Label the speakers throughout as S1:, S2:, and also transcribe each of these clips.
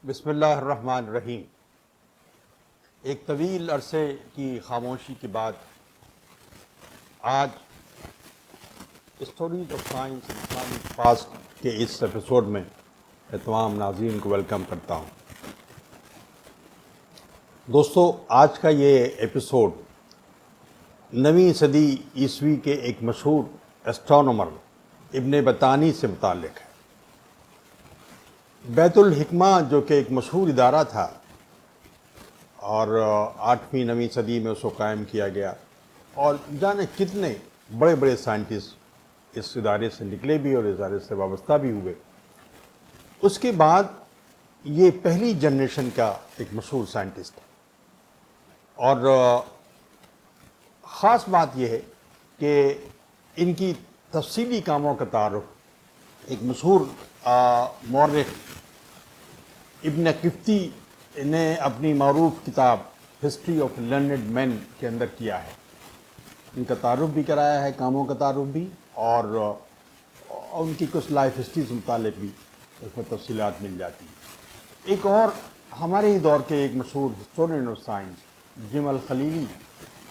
S1: بسم اللہ الرحمن الرحیم۔ ایک طویل عرصے کی خاموشی کے بعد آج stories of science Islamic past کے اس ایپیسوڈ میں تمام ناظرین کو ویلکم کرتا ہوں۔ دوستو، آج کا یہ ایپیسوڈ 9ویں صدی عیسوی کے ایک مشہور ایسٹرونومر ابن بطانی سے متعلق ہے۔ بیت الحکمہ جو کہ ایک مشہور ادارہ تھا اور 8ویں 9ویں صدی میں اس کو قائم کیا گیا، اور جانے کتنے بڑے بڑے سائنٹسٹ اس ادارے سے نکلے بھی اور اس ادارے سے وابستہ بھی ہوئے۔ اس کے بعد یہ پہلی جنریشن کا ایک مشہور سائنٹسٹ ہے، اور خاص بات یہ ہے کہ ان کی تفصیلی کاموں کا تعارف ایک مشہور مورخ ابن قفطی نے اپنی معروف کتاب ہسٹری آف لرنڈ مین کے اندر کیا ہے۔ ان کا تعارف بھی کرایا ہے، کاموں کا تعارف بھی، اور ان کی کچھ لائف ہسٹری سے متعلق بھی اس میں تفصیلات مل جاتی ہیں۔ ایک اور ہمارے ہی دور کے ایک مشہور ہسٹورین آف سائنس جم الخلیلی،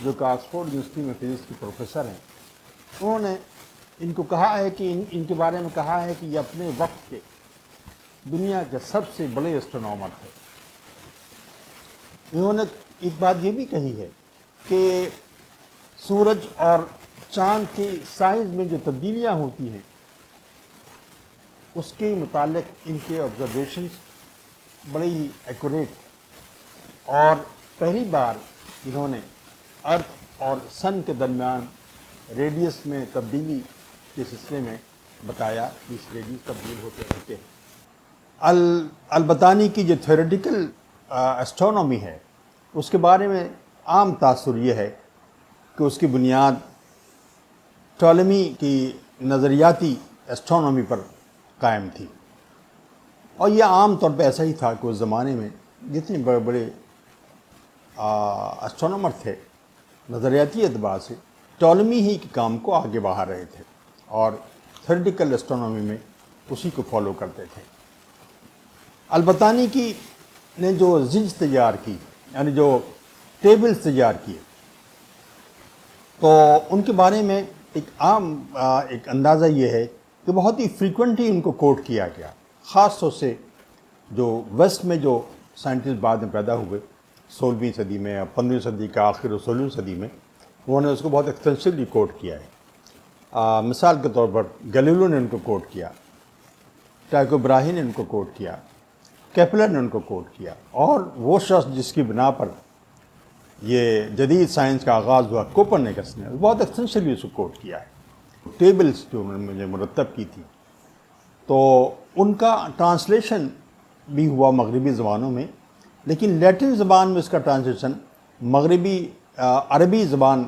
S1: جو کہ آکسفورڈ یونیورسٹی میں فزکس کے پروفیسر ہیں، انہوں نے ان کو کہا ہے کہ ان کے بارے میں کہا ہے کہ یہ اپنے وقت کے دنیا کے سب سے بڑے ایسٹرونومر تھے۔ انہوں نے ایک بات یہ بھی کہی ہے کہ سورج اور چاند کے سائز میں جو تبدیلیاں ہوتی ہیں اس کے متعلق ان کے آبزرویشنز بڑے ہی ایکوریٹ، اور پہلی بار انہوں نے ارتھ اور سن کے درمیان ریڈیس میں تبدیلی کے سلسلے میں بتایا کہ اس ریڈیس تبدیل ہوتے رہتے ہیں۔ البطانی کی جو تھیوریٹیکل ایسٹرونومی ہے اس کے بارے میں عام تاثر یہ ہے کہ اس کی بنیاد ٹولمی کی نظریاتی ایسٹرونومی پر قائم تھی، اور یہ عام طور پہ ایسا ہی تھا کہ اس زمانے میں جتنے بڑے بڑے ایسٹرونومر تھے نظریاتی اعتبار سے ٹولمی ہی کے کام کو آگے بڑھا رہے تھے اور تھیوریٹیکل ایسٹرونومی میں اسی کو فالو کرتے تھے۔ البطانی کی نے جو زج تیار کی، یعنی جو ٹیبلز تیار کیے، تو ان کے بارے میں ایک عام ایک اندازہ یہ ہے کہ بہت ہی فریکوینٹلی ان کو کوٹ کیا گیا، خاص طور سے جو ویسٹ میں جو سائنٹسٹ بعد میں پیدا ہوئے 16ویں صدی میں یا 15ویں صدی کا آخر اور 16ویں صدی میں، انہوں نے اس کو بہت ایکسٹینسولی کوٹ کیا ہے۔ مثال کے طور پر گلیلیو نے ان کو کوٹ کیا، ٹائکو براہی نے ان کو کوٹ کیا، کیپلر نے ان کو کوٹ کیا، اور وہ شخص جس کی بنا پر یہ جدید سائنس کا آغاز ہوا کوپرنیکس نے بہت ایکسٹینشلی اس کو کوٹ کیا ہے۔ ٹیبلز جو انہوں نے مجھے مرتب کی تھی، تو ان کا ٹرانسلیشن بھی ہوا مغربی زبانوں میں، لیکن لیٹن زبان میں اس کا ٹرانسلیشن مغربی عربی زبان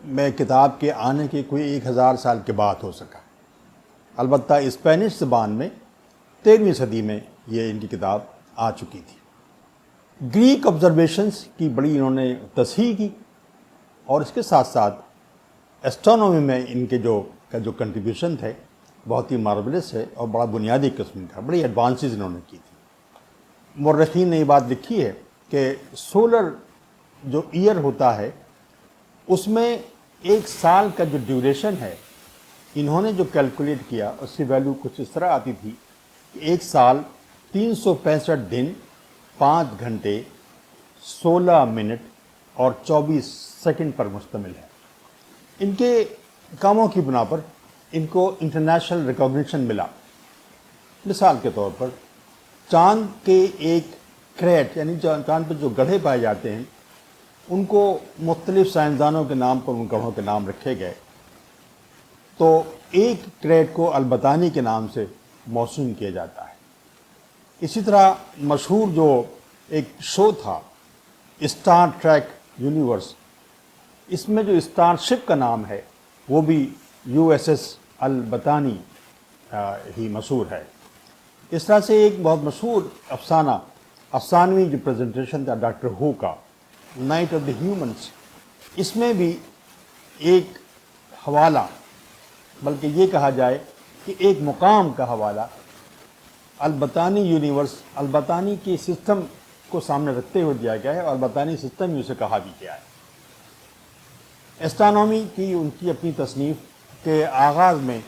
S1: میں کتاب کے آنے کے کوئی 1000 سال کے بعد ہو سکا۔ البتہ اسپینش زبان میں 13ویں صدی میں یہ ان کی کتاب آ چکی تھی۔ گریک آبزرویشنز کی بڑی انہوں نے تصحیح کی، اور اس کے ساتھ ساتھ ایسٹرونومی میں ان کے جو کنٹریبیوشن تھے بہت ہی مارولس ہے اور بڑا بنیادی قسم کا، بڑی ایڈوانسز انہوں نے کی تھی۔ مورخین نے یہ بات لکھی ہے کہ سولر جو ایئر ہوتا ہے اس میں ایک سال کا جو ڈیوریشن ہے، انہوں نے جو کیلکولیٹ کیا اس کی ویلیو کچھ اس طرح آتی تھی کہ ایک سال 365 دن 5 گھنٹے 16 منٹ اور 24 سیکنڈ پر مشتمل ہے۔ ان کے کاموں کی بنا پر ان کو انٹرنیشنل ریکگنیشن ملا۔ مثال کے طور پر چاند کے ایک کریٹ، یعنی چاند پہ جو گڑھے پائے جاتے ہیں، ان کو مختلف سائنسدانوں کے نام پر ان گڑھوں کے نام رکھے گئے، تو ایک کریٹ کو البطانی کے نام سے موسوم کیا جاتا ہے۔ اسی طرح مشہور جو ایک شو تھا اسٹار ٹریک یونیورس، اس میں جو اسٹار شپ کا نام ہے وہ بھی USS البطانی ہی مشہور ہے۔ اس طرح سے ایک بہت مشہور افسانوی جو پریزنٹیشن تھا ڈاکٹر ہو کا، نائٹ آف دی ہیومنس، اس میں بھی ایک حوالہ، بلکہ یہ کہا جائے کہ ایک مقام کا حوالہ البتانی یونیورس البتانی کے سسٹم کو سامنے رکھتے ہوئے دیا گیا ہے، اور البتانی سسٹم ہی اسے کہا بھی گیا ہے۔ ایسٹرونومی کی ان کی اپنی تصنیف کے آغاز میں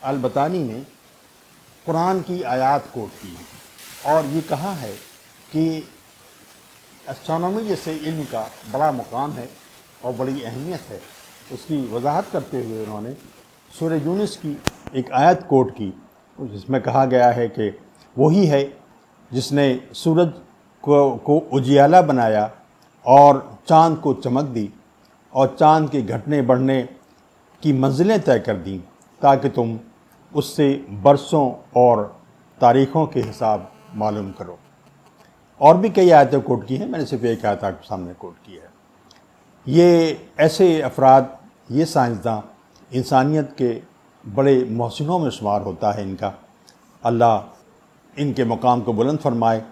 S1: البتانی نے قرآن کی آیات کوٹ کی اور یہ کہا ہے کہ ایسٹرونومی جیسے علم کا بڑا مقام ہے اور بڑی اہمیت ہے۔ اس کی وضاحت کرتے ہوئے انہوں نے سورہ یونس کی ایک آیت کوٹ کی، جس میں کہا گیا ہے کہ وہی ہے جس نے سورج کو اجیالہ بنایا اور چاند کو چمک دی اور چاند کے گھٹنے بڑھنے کی منزلیں طے کر دیں تاکہ تم اس سے برسوں اور تاریخوں کے حساب معلوم کرو۔ اور بھی کئی آیتیں کوٹ کی ہیں، میں نے صرف ایک آیت آپ کے سامنے کوٹ کی ہے۔ یہ ایسے افراد، یہ سائنسداں انسانیت کے بڑے محسنوں میں شمار ہوتا ہے ان کا۔ اللہ ان کے مقام کو بلند فرمائے۔